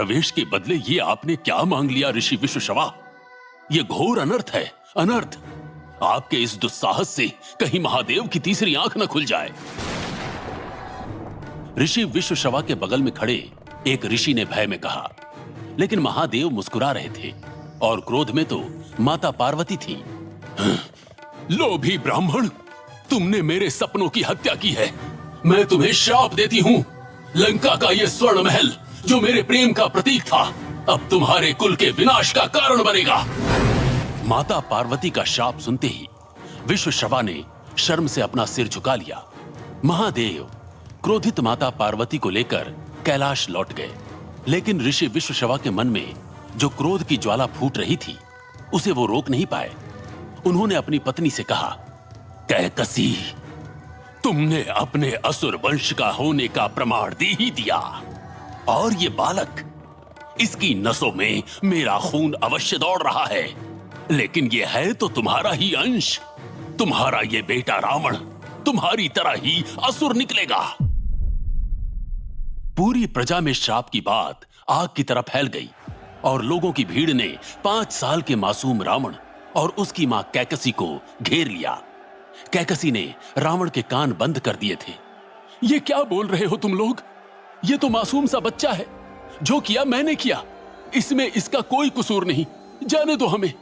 प्रवेश के बदले ये आपने क्या मांग लिया ऋषि विश्वशवा? ये घोर अनर्थ है, अनर्थ। आपके इस दुस्साहस से कहीं महादेव की तीसरी आंख न खुल जाए। ऋषि विश्वशवा के बगल में खड़े एक ऋषि ने भय में कहा, लेकिन महादेव मुस्कुरा रहे थे और क्रोध में तो माता पार्वती थी। लोभी ब्राह्मण, तुमने मेरे सपनों की हत्या की है। मैं तुम्हें श्राप देती हूं। लंका का यह स्वर्ण महल जो मेरे प्रेम का प्रतीक था, अब तुम्हारे कुल के विनाश का कारण बनेगा। माता पार्वती का श्राप सुनते ही विश्वशवा ने शर्म से अपना सिर झुका लिया। महादेव क्रोधित माता पार्वती को लेकर कैलाश लौट गए, लेकिन ऋषि विश्वशवा के मन में जो क्रोध की ज्वाला फूट रही थी उसे वो रोक नहीं पाए। उन्होंने अपनी पत्नी से कहा, कैकसी, तुमने अपने असुर वंश का होने का प्रमाण दे ही दिया, और ये बालक, इसकी नसों में मेरा खून अवश्य दौड़ रहा है, लेकिन ये है तो तुम्हारा ही अंश। तुम्हारा ये बेटा रावण तुम्हारी तरह ही असुर निकलेगा। पूरी प्रजा में श्राप की बात आग की तरह फैल गई और लोगों की भीड़ ने 5 साल के मासूम रावण और उसकी मां कैकसी को घेर लिया। कैकसी ने रावण के कान बंद कर दिए थे। ये क्या बोल रहे हो तुम लोग? ये तो मासूम सा बच्चा है। जो किया मैंने किया, इसमें इसका कोई कसूर नहीं। जाने दो हमें।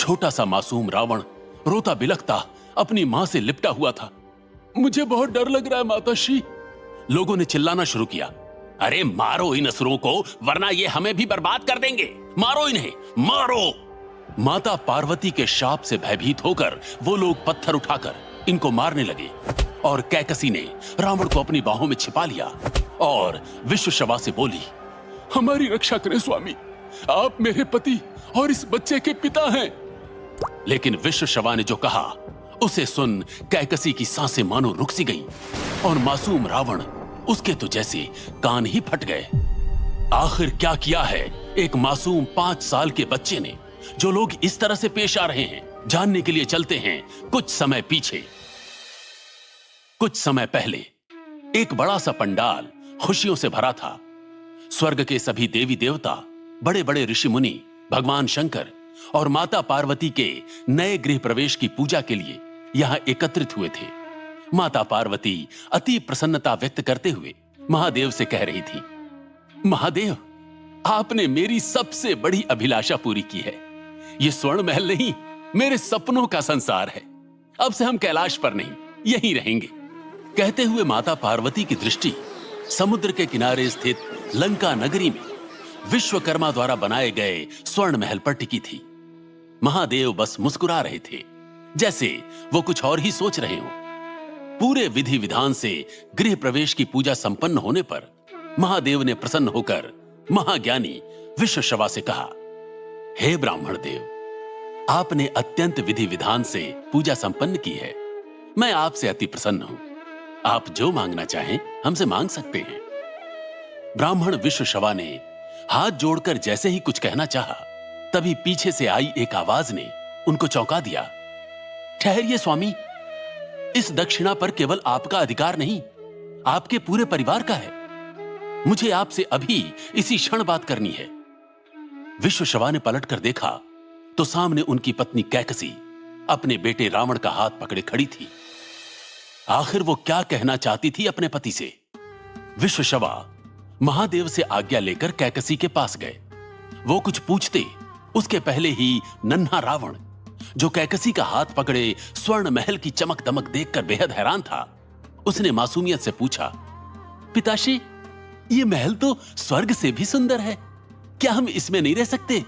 छोटा सा मासूम रावण रोता बिलखता अपनी मां से लिपटा हुआ था। मुझे बहुत डर लग रहा है माताश्री। लोगों ने चिल्लाना शुरू किया, अरे मारो इन असुरों को, वरना ये हमें भी बर्बाद कर देंगे। मारो इन्हें, मारो। माता पार्वती के शाप से भयभीत होकर वो लोग पत्थर उठाकर इनको मारने लगे और कैकसी ने रावण को अपनी बाहों में छिपा लिया और विश्वशवा से बोली, हमारी रक्षा करें स्वामी, आप मेरे पति और इस बच्चे के पिता हैं। लेकिन विश्वशवा ने जो कहा उसे सुन कैकसी की सांसें मानो रुक सी गईं और मासूम रावण उसके तो जैसे कान ही फट गए। आखिर क्या किया है एक मासूम 5 साल के बच्चे ने जो लोग इस तरह से पेश आ रहे हैं, जानने के लिए चलते हैं कुछ समय पीछे। कुछ समय पहले एक बड़ा सा पंडाल खुशियों से भरा था। स्वर्ग के सभी देवी देवता, बड़े बड़े ऋषि मुनि, भगवान शंकर और माता पार्वती के नए गृह प्रवेश की पूजा के लिए यहां एकत्रित हुए थे। माता पार्वती अति प्रसन्नता व्यक्त करते हुए महादेव से कह रही थी, महादेव, आपने मेरी सबसे बड़ी अभिलाषा पूरी की है। ये स्वर्ण महल नहीं, मेरे सपनों का संसार है। अब से हम कैलाश पर नहीं, यहीं रहेंगे। कहते हुए माता पार्वती की दृष्टि समुद्र के किनारे स्थित लंका नगरी में विश्वकर्मा द्वारा बनाए गए स्वर्ण महल पर टिकी थी। महादेव बस मुस्कुरा रहे थे, जैसे वो कुछ और ही सोच रहे हो। पूरे विधि विधान से गृह प्रवेश की पूजा संपन्न होने पर महादेव ने प्रसन्न होकर महाज्ञानी विश्वशवा से कहा, हे ब्राह्मण देव, आपने अत्यंत विधि विधान से पूजा संपन्न की है। मैं आपसे अति प्रसन्न हूं। आप जो मांगना चाहें हमसे मांग सकते हैं। ब्राह्मण विश्वशवा ने हाथ जोड़कर जैसे ही कुछ कहना चाहा, तभी पीछे से आई एक आवाज ने उनको चौंका दिया। ठहरिए स्वामी, इस दक्षिणा पर केवल आपका अधिकार नहीं, आपके पूरे परिवार का है। मुझे आपसे अभी इसी क्षण बात करनी है। विश्वशवा ने पलटकर देखा तो सामने उनकी पत्नी कैकसी अपने बेटे रावण का हाथ पकड़े खड़ी थी। आखिर वो क्या कहना चाहती थी अपने पति से? विश्वशवा महादेव से आज्ञा लेकर कैकसी के पास गए। वो कुछ पूछते उसके पहले ही नन्हा रावण, जो कैकसी का हाथ पकड़े स्वर्ण महल की चमक दमक देखकर बेहद हैरान था, उसने मासूमियत से पूछा, पिताश्री, ये महल तो स्वर्ग से भी सुंदर है, क्या हम इसमें नहीं रह सकते?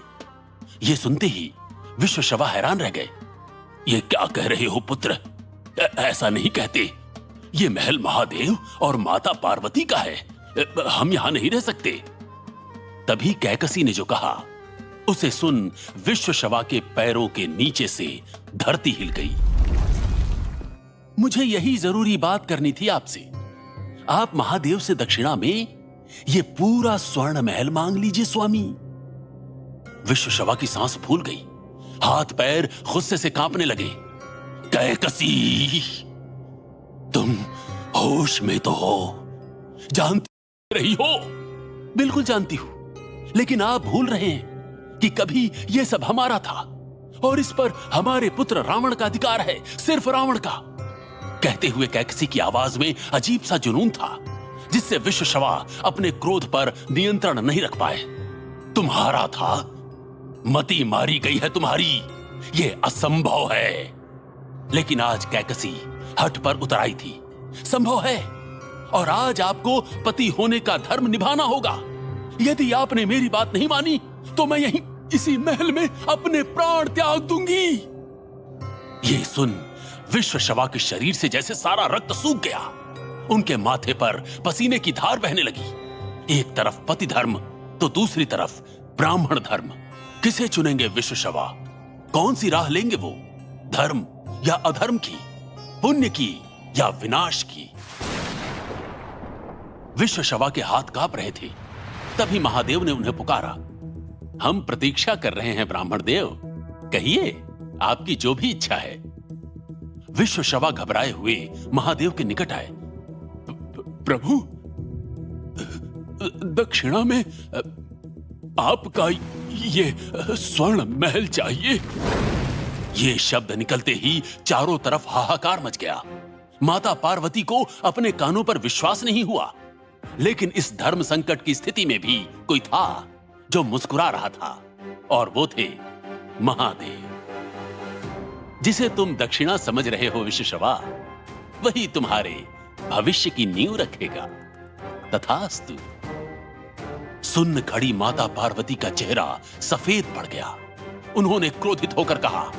ये सुनते ही विश्वशवा हैरान रह गए। ये क्या कह रहे हो पुत्र? ऐसा नहीं कहते। ये महल महादेव और माता पार्वती का है, हम यहां नहीं रह सकते। तभी कैकसी ने जो कहा उसे सुन विश्वशवा के पैरों के नीचे से धरती हिल गई। मुझे यही जरूरी बात करनी थी आपसे। आप महादेव से दक्षिणा में ये पूरा स्वर्ण महल मांग लीजिए स्वामी। विश्वशवा की सांस फूल गई, हाथ पैर गुस्से से कांपने लगे। कैकसी, तुम होश में तो हो? जानती रही हो? बिल्कुल जानती हूं। लेकिन आप भूल रहे हैं कि कभी यह सब हमारा था और इस पर हमारे पुत्र रावण का अधिकार है, सिर्फ रावण का। कहते हुए कैकसी की आवाज में अजीब सा जुनून था जिससे विश्वशवा अपने क्रोध पर नियंत्रण नहीं रख पाए। तुम्हारा था? मति मारी गई है तुम्हारी, यह असंभव है। लेकिन आज कैकसी हठ पर उतर आई थी। संभव है, और आज आपको पति होने का धर्म निभाना होगा। यदि आपने मेरी बात नहीं मानी तो मैं यहीं इसी महल में अपने प्राण त्याग दूंगी। ये सुन विश्वशवा के शरीर से जैसे सारा रक्त सूख गया। उनके माथे पर पसीने की धार बहने लगी। एक तरफ पति धर्म तो दूसरी तरफ ब्राह्मण धर्म। किसे चुनेंगे विश्वशवा? कौन सी राह लेंगे वो? धर्म या अधर्म की, पुण्य की या विनाश की? विश्वशवा के हाथ कांप रहे थे। तभी महादेव ने उन्हें पुकारा। हम प्रतीक्षा कर रहे हैं ब्राह्मण देव, कहिए आपकी जो भी इच्छा है। विश्वशवा घबराए हुए महादेव के निकट आए। प्रभु, दक्षिणा में आपका ये स्वर्ण महल चाहिए। ये शब्द निकलते ही चारों तरफ हाहाकार मच गया। माता पार्वती को अपने कानों पर विश्वास नहीं हुआ। लेकिन इस धर्म संकट की स्थिति में भी कोई था जो मुस्कुरा रहा था, और वो थे महादेव। जिसे तुम दक्षिणा समझ रहे हो विश्वशवा, वही तुम्हारे भविष्य की नींव रखेगा। तथास्तु। सुन्न खड़ी माता पार्वती का चेहरा सफेद पड़ गया। उन्होंने क्रोधित होकर कहा,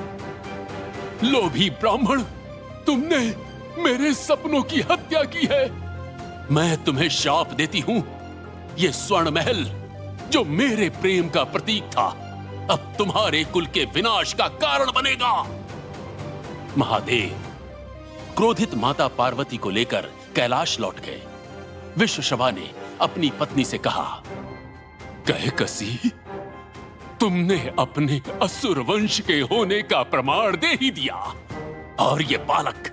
लोभी ब्राह्मण, तुमने मेरे सपनों की हत्या की है। मैं तुम्हें शाप देती हूं। यह स्वर्ण महल जो मेरे प्रेम का प्रतीक था, अब तुम्हारे कुल के विनाश का कारण बनेगा। महादेव क्रोधित माता पार्वती को लेकर कैलाश लौट गए। विश्वशवा ने अपनी पत्नी से कहा, कैकसी, तुमने अपने असुर वंश के होने का प्रमाण दे ही दिया, और ये बालक,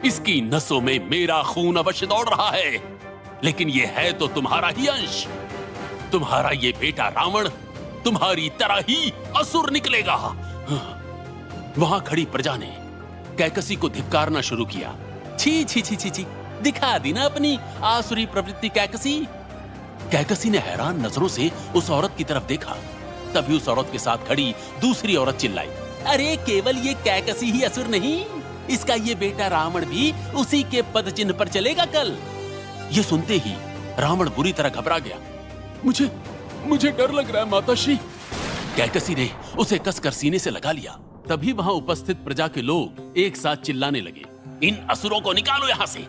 इसकी नसों में मेरा खून अवश्य दौड़ रहा है। लेकिन ये है तो तुम्हारा ही अंश। तुम्हारा ये बेटा रावण तुम्हारी तरह ही असुर निकलेगा। वहां खड़ी प्रजा ने कैकसी को धिक्कारना शुरू किया। छी छी छी छी छी, दिखा दी ना अपनी आसुरी प्रवृत्ति कैकसी। कैकसी ने हैरान नजरों से उस औरत की तरफ देखा। तभी उस औरत के साथ खड़ी दूसरी औरत चिल्लाई, अरे केवल ये कैकसी ही असुर नहीं, इसका ये बेटा रावण भी उसी के पद चिन्ह पर चलेगा कल। ये सुनते ही रावण बुरी तरह घबरा गया। मुझे डर लग रहा है माताश्री। कैकसी ने उसे कसकर सीने से लगा लिया। तभी वहां उपस्थित प्रजा के लोग एक साथ चिल्लाने लगे, इन असुरों को निकालो यहां से।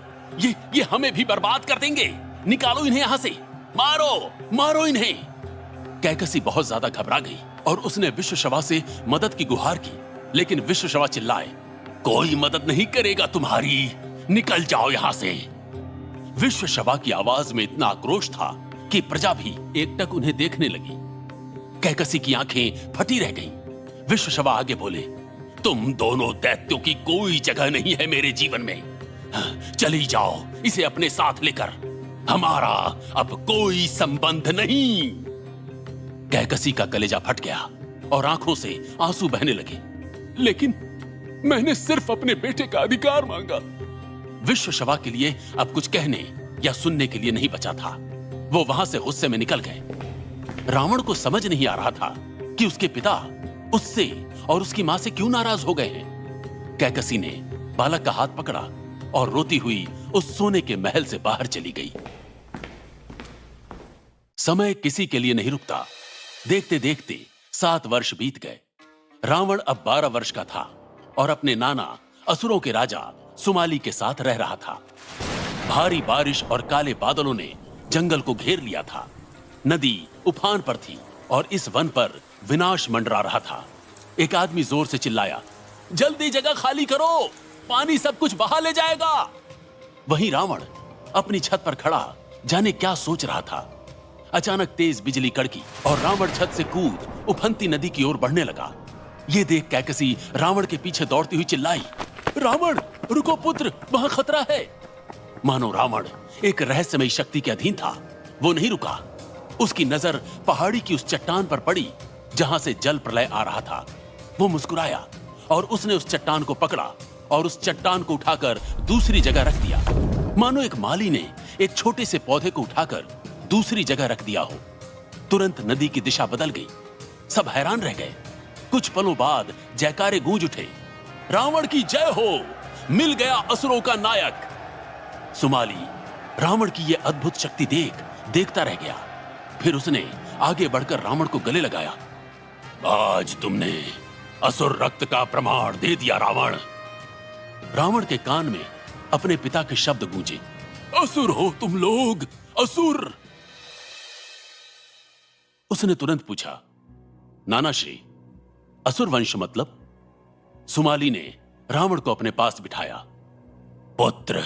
ये हमें भी बर्बाद कर देंगे। निकालो इन्हें यहां से, मारो मारो इन्हें। कैकसी बहुत ज्यादा घबरा गई और उसने विश्वशवा से मदद की गुहार की। लेकिन विश्वशवा चिल्लाए, कोई मदद नहीं करेगा तुम्हारी, निकल जाओ यहां से। विश्वशवा की आवाज में इतना आक्रोश था कि प्रजा भी एकटक उन्हें देखने लगी। कैकसी की आंखें फटी रह गईं। विश्वशवा आगे बोले, तुम दोनों दैत्यों की कोई जगह नहीं है मेरे जीवन में। चली जाओ इसे अपने साथ लेकर, हमारा अब कोई संबंध नहीं। कैकसी का कलेजा फट गया और आंखों से आंसू बहने लगे। लेकिन मैंने सिर्फ अपने बेटे का अधिकार मांगा। विश्वशवा के लिए अब कुछ कहने या सुनने के लिए नहीं बचा था। वो वहां से गुस्से में निकल गए। रावण को समझ नहीं आ रहा था कि उसके पिता उससे और उसकी मां से क्यों नाराज हो गए हैं। कैकसी ने बालक का हाथ पकड़ा और रोती हुई उस सोने के महल से बाहर चली गई। समय किसी के लिए नहीं रुकता। देखते देखते 7 वर्ष बीत गए। रावण अब 12 वर्ष का था और अपने नाना असुरों के राजा सुमाली के साथ रह रहा था। भारी बारिश और काले बादलों ने जंगल को घेर लिया था। नदी उफान पर थी और इस वन पर विनाश मंडरा रहा था। एक आदमी जोर से चिल्लाया, जल्दी जगह खाली करो, पानी सब कुछ बहा ले जाएगा। वहीं रावण अपनी छत पर खड़ा जाने क्या सोच रहा था। अचानक तेज बिजली कड़की और रावण छत से कूद उफनती नदी की ओर बढ़ने लगा। ये देख कैकसी रावण के पीछे दौड़ती हुई चिल्लाई, रावण रुको पुत्र, वहां खतरा है। मानो रावण एक रहस्यमयी शक्ति के अधीन था। वो नहीं रुका। उसकी नजर पहाड़ी की उस चट्टान पर पड़ी जहां से जल प्रलय आ रहा था। वो मुस्कुराया और उसने उस चट्टान को पकड़ा और उस चट्टान को उठाकर दूसरी जगह रख दिया, मानो एक माली ने एक छोटे से पौधे को उठाकर दूसरी जगह रख दिया हो। तुरंत नदी की दिशा बदल गई। सब हैरान रह गए। कुछ पलों बाद जयकारे गूंज उठे, रावण की जय हो, मिल गया असुरों का नायक। सुमाली रावण की यह अद्भुत शक्ति देखता रह गया। फिर उसने आगे बढ़कर रावण को गले लगाया। आज तुमने असुर रक्त का प्रमाण दे दिया रावण। रावण के कान में अपने पिता के शब्द गूंजे, असुर हो तुम लोग, असुर। उसने तुरंत पूछा, नाना श्री, असुर वंश मतलब? सुमाली ने रावण को अपने पास बिठाया। पुत्र,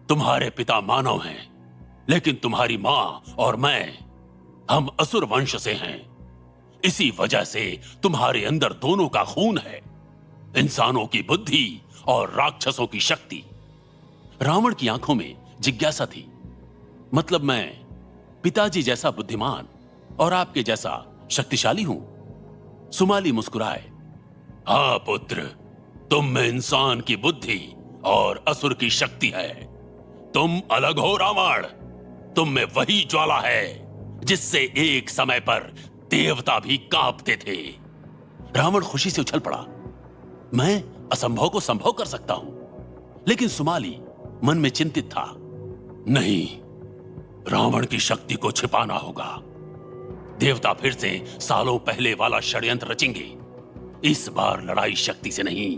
तुम्हारे पिता मानव हैं, लेकिन तुम्हारी मां और मैं, हम असुर वंश से हैं। इसी वजह से तुम्हारे अंदर दोनों का खून है, इंसानों की बुद्धि और राक्षसों की शक्ति। रावण की आंखों में जिज्ञासा थी। मतलब मैं पिताजी जैसा बुद्धिमान और आपके जैसा शक्तिशाली हूं? सुमाली मुस्कुराए, हां पुत्र, तुम में इंसान की बुद्धि और असुर की शक्ति है। तुम अलग हो रावण, तुम में वही ज्वाला है जिससे एक समय पर देवता भी कांपते थे। रावण खुशी से उछल पड़ा, मैं असंभव को संभव कर सकता हूं। लेकिन सुमाली मन में चिंतित था, नहीं, रावण की शक्ति को छिपाना होगा। देवता फिर से सालों पहले वाला षड्यंत्र रचेंगे। इस बार लड़ाई शक्ति से नहीं,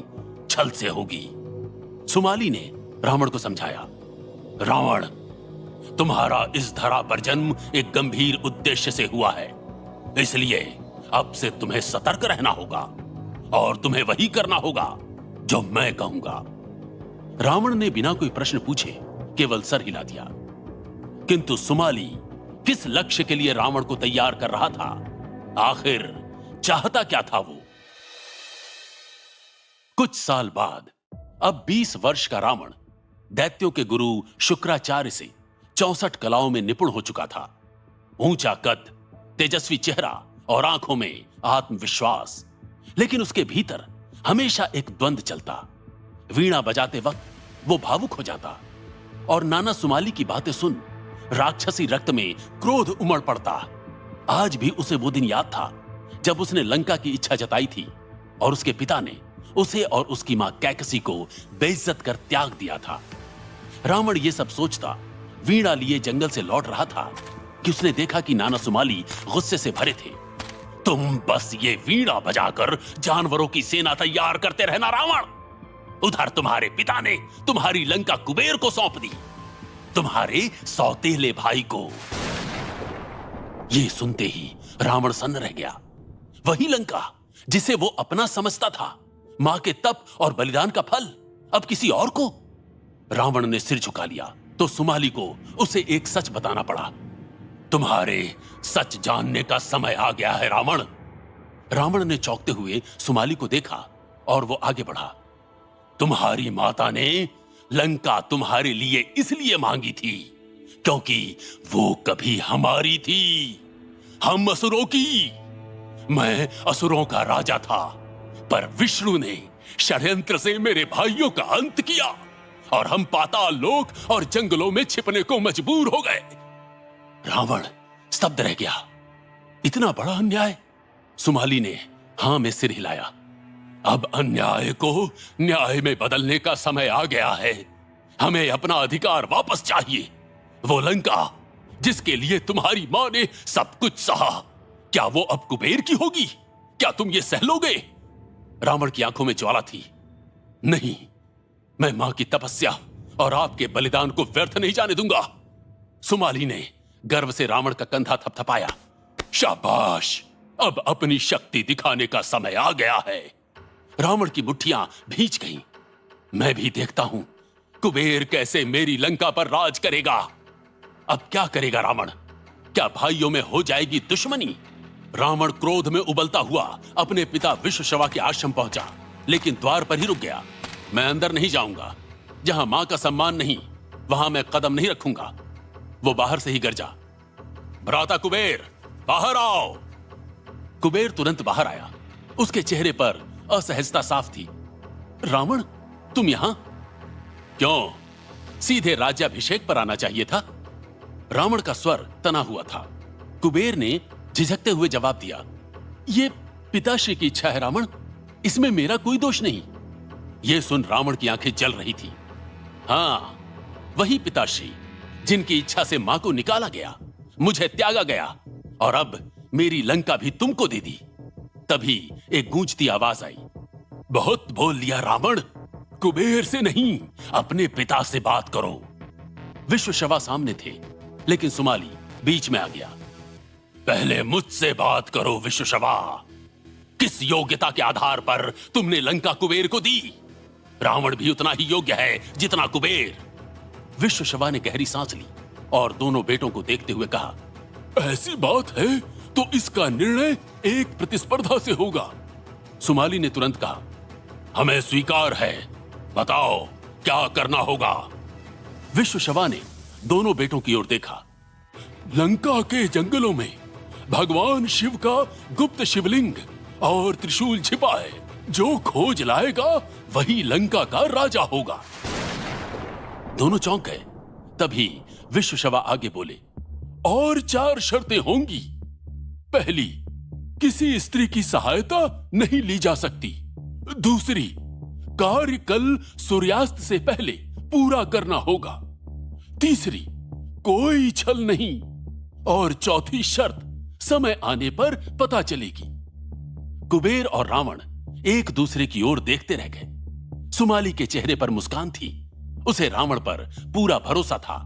छल से होगी। सुमाली ने रावण को समझाया, रावण, तुम्हारा इस धरा पर जन्म एक गंभीर उद्देश्य से हुआ है, इसलिए अब से तुम्हें सतर्क रहना होगा और तुम्हें वही करना होगा जो मैं कहूंगा। रावण ने बिना कोई प्रश्न पूछे केवल सर हिला दिया। किंतु सुमाली किस लक्ष्य के लिए रावण को तैयार कर रहा था? आखिर चाहता क्या था वो? कुछ साल बाद अब 20 वर्ष का रावण दैत्यों के गुरु शुक्राचार्य से 64 कलाओं में निपुण हो चुका था। ऊंचा कद, तेजस्वी चेहरा और आंखों में आत्मविश्वास। लेकिन उसके भीतर हमेशा एक द्वंद चलता। वीणा बजाते वक्त वो भावुक हो जाता और नाना सुमाली की बातें सुन राक्षसी रक्त में क्रोध उमड़ पड़ता। आज भी उसे वो दिन याद था जब उसने लंका की इच्छा जताई थी और उसके पिता ने उसे और उसकी मां कैकसी को बेइज्जत कर त्याग दिया था। रावण ये सब सोचता वीणा लिए जंगल से लौट रहा था कि उसने देखा कि नाना सुमाली गुस्से से भरे थे। तुम बस ये वीणा बजाकर जानवरों की सेना तैयार करते रहना रावण। उधर तुम्हारे पिता ने तुम्हारी लंका कुबेर को सौंप दी, तुम्हारे सौतेले भाई को। यह सुनते ही रावण सन्न रह गया। वही लंका जिसे वो अपना समझता था, मां के तप और बलिदान का फल, अब किसी और को। रावण ने सिर झुका लिया तो सुमाली को उसे एक सच बताना पड़ा। तुम्हारे सच जानने का समय आ गया है रावण। रावण ने चौंकते हुए सुमाली को देखा और वो आगे बढ़ा। तुम्हारी माता ने लंका तुम्हारे लिए इसलिए मांगी थी क्योंकि वो कभी हमारी थी, हम असुरों की। मैं असुरों का राजा था, पर विष्णु ने षड्यंत्र से मेरे भाइयों का अंत किया और हम पाताल लोक और जंगलों में छिपने को मजबूर हो गए। रावण स्तब्ध रह गया। इतना बड़ा अन्याय? सुमाली ने हां में सिर हिलाया। अब अन्याय को न्याय में बदलने का समय आ गया है। हमें अपना अधिकार वापस चाहिए। वो लंका जिसके लिए तुम्हारी मां ने सब कुछ सहा, क्या वो अब कुबेर की होगी? क्या तुम ये सह लोगे? रावण की आंखों में ज्वाला थी। नहीं, मैं मां की तपस्या और आपके बलिदान को व्यर्थ नहीं जाने दूंगा। सुमाली ने गर्व से रावण का कंधा थपथपाया। शाबाश, अब अपनी शक्ति दिखाने का समय आ गया है। रावण की मुट्ठियां भींच गईं। मैं भी देखता हूं कुबेर कैसे मेरी लंका पर राज करेगा। अब क्या करेगा रावण? क्या भाइयों में हो जाएगी दुश्मनी? रावण क्रोध में उबलता हुआ अपने पिता विश्वश्रवा के आश्रम पहुंचा, लेकिन द्वार पर ही रुक गया। मैं अंदर नहीं जाऊंगा। जहां मां का सम्मान नहीं, वहां मैं कदम नहीं रखूंगा। वो बाहर से ही गरजा, भ्राता कुबेर, बाहर आओ। कुबेर तुरंत बाहर आया। उसके चेहरे पर असहजता साफ थी। रावण, तुम यहां क्यों? सीधे राज्याभिषेक पर आना चाहिए था। रावण का स्वर तना हुआ था। कुबेर ने झिझकते हुए जवाब दिया, ये पिताश्री की इच्छा है रावण, इसमें मेरा कोई दोष नहीं। यह सुन रावण की आंखें जल रही थी। हां, वही पिताश्री जिनकी इच्छा से मां को निकाला गया, मुझे त्यागा गया और अब मेरी लंका भी तुमको दे दी। तभी एक गूंजती आवाज आई, बहुत बोल लिया रावण, कुबेर से नहीं, अपने पिता से बात करो। विश्वशवा सामने थे, लेकिन सुमाली बीच में आ गया। पहले मुझसे बात करो विश्वशवा। किस योग्यता के आधार पर तुमने लंका कुबेर को दी? रावण भी उतना ही योग्य है जितना कुबेर। विश्वशवा ने गहरी सांस ली और दोनों बेटों को देखते हुए कहा, ऐसी बात है तो इसका निर्णय एक प्रतिस्पर्धा से होगा। सुमाली ने तुरंत कहा, हमें स्वीकार है, बताओ क्या करना होगा। विश्वशवा ने दोनों बेटों की ओर देखा। लंका के जंगलों में भगवान शिव का गुप्त शिवलिंग और त्रिशूल छिपा है। जो खोज लाएगा वही लंका का राजा होगा। दोनों चौंक गए। तभी विश्वशवा आगे बोले, और 4 शर्तें होंगी। पहली, किसी स्त्री की सहायता नहीं ली जा सकती। दूसरी, कार्य कल सूर्यास्त से पहले पूरा करना होगा। तीसरी, कोई छल नहीं। और चौथी शर्त, समय आने पर पता चलेगी। कुबेर और रावण एक दूसरे की ओर देखते रह गए। सुमाली के चेहरे पर मुस्कान थी। उसे रावण पर पूरा भरोसा था।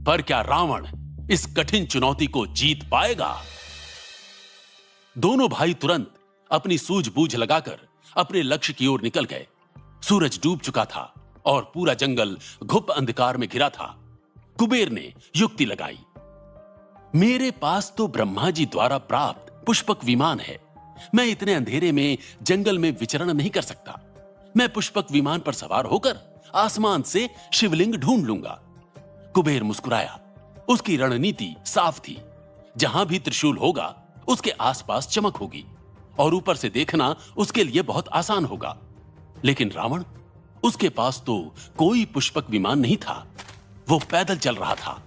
पर क्या रावण इस कठिन चुनौती को जीत पाएगा? दोनों भाई तुरंत अपनी सूझबूझ लगाकर अपने लक्ष्य की ओर निकल गए। सूरज डूब चुका था और पूरा जंगल घुप अंधकार में घिरा था। कुबेर ने युक्ति लगाई, मेरे पास तो ब्रह्मा जी द्वारा प्राप्त पुष्पक विमान है। मैं इतने अंधेरे में जंगल में विचरण नहीं कर सकता। मैं पुष्पक विमान पर सवार होकर आसमान से शिवलिंग ढूंढ लूंगा। कुबेर मुस्कुराया। उसकी रणनीति साफ थी। जहां भी त्रिशूल होगा उसके आसपास चमक होगी और ऊपर से देखना उसके लिए बहुत आसान होगा। लेकिन रावण, उसके पास तो कोई पुष्पक विमान नहीं था। वो पैदल चल रहा था।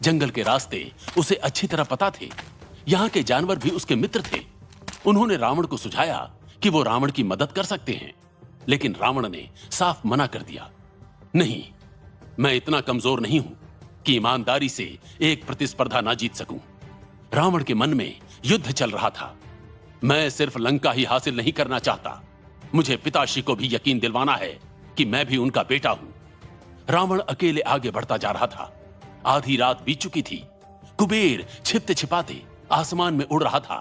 जंगल के रास्ते उसे अच्छी तरह पता थे। यहां के जानवर भी उसके मित्र थे। उन्होंने रावण को सुझाया कि वो रावण की मदद कर सकते हैं, लेकिन रावण ने साफ मना कर दिया, नहीं, मैं इतना कमजोर नहीं हूं कि ईमानदारी से एक प्रतिस्पर्धा ना जीत सकूं। रावण के मन में युद्ध चल रहा था। मैं सिर्फ लंका ही हासिल नहीं करना चाहता, मुझे पिताश्री को भी यकीन दिलवाना है कि मैं भी उनका बेटा हूं। रावण अकेले आगे बढ़ता जा रहा था। आधी रात बीत चुकी थी। कुबेर छिपते छिपाते आसमान में उड़ रहा था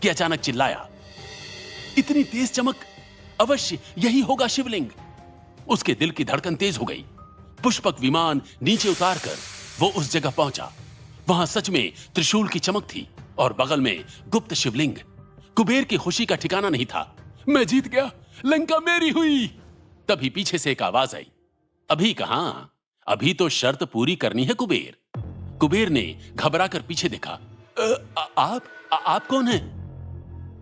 कि अचानक चिल्लाया, इतनी तेज चमक, अवश्य यही होगा शिवलिंग। उसके दिल की धड़कन तेज हो गई। पुष्पक विमान नीचे उतारकर वो उस जगह पहुंचा। वहां सच में त्रिशूल की चमक थी और बगल में गुप्त शिवलिंग। कुबेर की खुशी का ठिकाना नहीं था। मैं जीत गया, लंका मेरी हुई। तभी पीछे से एक आवाज आई, अभी कहां, अभी तो शर्त पूरी करनी है कुबेर। कुबेर ने घबराकर पीछे देखा। आप कौन हैं?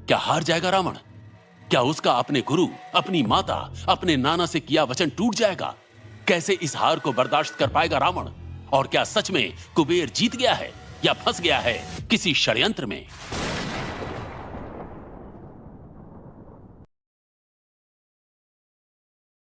क्या हार जाएगा रावण? क्या उसका अपने गुरु, अपनी माता, अपने नाना से किया वचन टूट जाएगा? कैसे इस हार को बर्दाश्त कर पाएगा रावण? और क्या सच में कुबेर जीत गया है या फंस गया है किसी षड्यंत्र में?